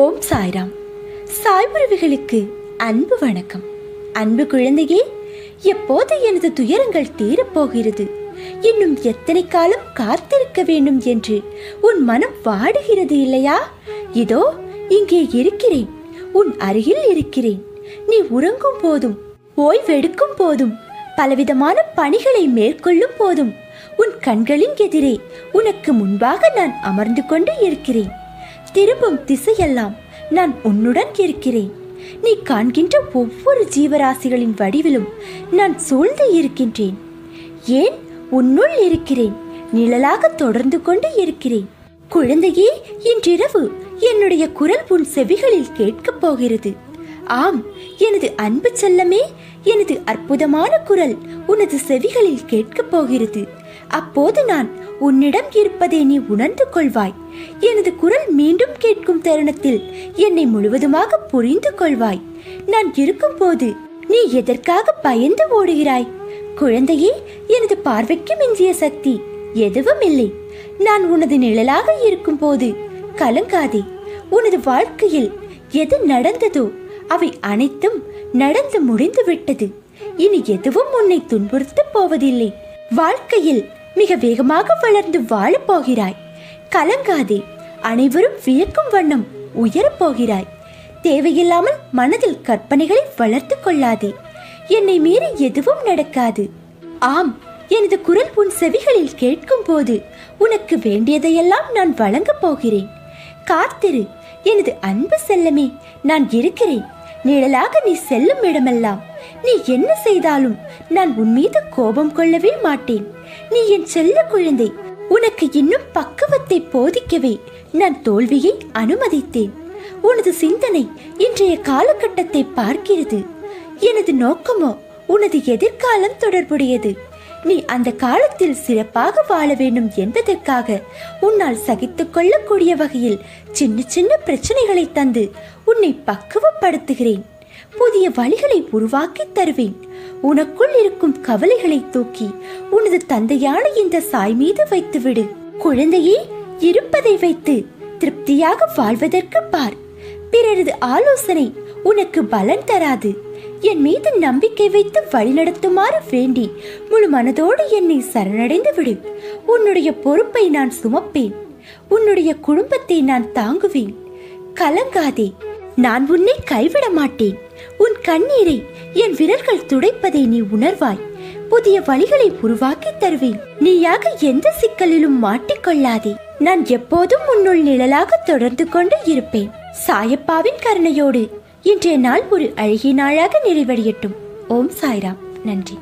ஓம் சாய்ராம். சாய் உறவுகளுக்கு அன்பு வணக்கம். அன்பு குழந்தையே, எப்போது எனது துயரங்கள் தீரப்போகிறது, இன்னும் எத்தனை காலம் காத்திருக்க வேண்டும் என்று உன் மனம் வாடுகிறது இல்லையா? இதோ இங்கே இருக்கிறேன், உன் அருகில் இருக்கிறேன். நீ உறங்கும் போதும், ஓய்வெடுக்கும் போதும், பலவிதமான பணிகளை மேற்கொள்ளும் போதும் உன் கண்களின் எதிரே உனக்கு முன்பாக நான் அமர்ந்து கொண்டு இருக்கிறேன். திரும்பும் திசையெல்லாம் நான் உன்னுடன் இருக்கிறேன். நீ காண்கின்ற ஒவ்வொரு ஜீவராசிகளின் வடிவிலும் நான் சூழ்ந்து இருக்கின்றேன். ஏன், உன்னுள் இருக்கிறேன், நிழலாக தொடர்ந்து கொண்டு இருக்கிறேன். குழந்தையே, இன்றிரவு என்னுடைய குரல் உன் செவிகளில் கேட்கப் போகிறது. ஆம், எனது அன்பு செல்லமே, எனது அற்புதமான குரல் உனது செவிகளில் கேட்கப் போகிறது. அப்போது நான் உன்னிடம் இருப்பதை நீ உணர்ந்து கொள்வாய். எனது குரல் மீண்டும் கேட்கும் தருணத்தில் என்னை முழுவதுமாக புரிந்து கொள்வாய். நான் இருக்கும் போது நீ எதற்காக பயந்து ஓடுகிறாய்? குழந்தையே, எனது பார்வைக்கு மிஞ்சிய சக்தி எதுவும் இல்லை. நான் உனது நிழலாக இருக்கும் போது கலங்காதே. உனது வாழ்க்கையில் எது நடந்ததோ அவை அனைத்தும் நடந்து முடிந்து விட்டது. இனி எதுவும் உன்னை துன்புறுத்த போவதில்லை. வாழ்க்கையில் மிக வேகமாக வளர்ந்து வாழப் போகிறாய். கலங்காதே. அனைவரும் வியக்கும் வண்ணம் உயரப் போகிறாய். தேவையில்லாமல் மனதில் கற்பனைகளை வளர்த்து கொள்ளாதே. என்னை மீறி எதுவும் நடக்காது. ஆம், எனது குரல் உன் செவிகளில் கேட்கும் போது உனக்கு வேண்டியதையெல்லாம் நான் வழங்கப் போகிறேன். காத்திரு எனது அன்பு செல்லமே, நான் இருக்கிறேன். நிழலாக நீ செல்லும் இடமெல்லாம் நீ என்ன செய்தாலும் நான் உன் மீது கோபம் கொள்ளவே மாட்டேன். நீ என் செல்ல குழந்தை. உனக்கு இன்னும் பக்குவத்தை போதிக்கவே நான் தோல்வியை அனுமதித்தேன். உனது சிந்தனை இன்றைய காலகட்டத்தை பார்க்கிறது. எனது நோக்கமோ உனது எதிர்காலம் தொடர்புடையது. நீ அந்த காலத்தில் சிறப்பாக வாழ வேண்டும் என்பதற்காக உன்னால் சகித்துக் கொள்ளக்கூடிய வகையில் சின்ன சின்ன பிரச்சனைகளை தந்து உன்னை பக்குவப்படுத்துகிறேன். புதிய வழிகளை உருவாக்கி தருவேன். உனக்குள் இருக்கும் கவலைகளை தூக்கி உனது தந்தையான இந்த சாய் மீது வைத்துவிடு. குழந்தையே, இருப்பதை வைத்து திருப்தியாக வாழ்வதற்கு பார். பிறரது ஆலோசனை உனக்கு பலன் தராது. என் மீது நம்பிக்கை வைத்து வழிநடத்துமாறு வேண்டி முழு மனதோடு என்னை சரணடைந்து விடு. உன்னுடைய பொறுப்பை நான் சுமப்பேன். உன்னுடைய குடும்பத்தை நான் தாங்குவேன். கலங்காதே, நான் உன்னை கைவிட மாட்டேன். உன் கண்ணீரை என் விரல்கள் துடைப்பதை நீ உணர்வாய். புதிய வழிகளை உருவாக்கி தருவேன். நீயாக எந்த சிக்கலிலும் மாட்டிக்கொள்ளாதே. நான் எப்போதும் உன்னுள் நிழலாக தொடர்ந்து கொண்டு இருப்பேன். சாயப்பாவின் கருணையோடு இன்றைய நாள் ஒரு அழகிய நாளாக நிறைவடையட்டும். ஓம் சாய்ராம். நன்றி.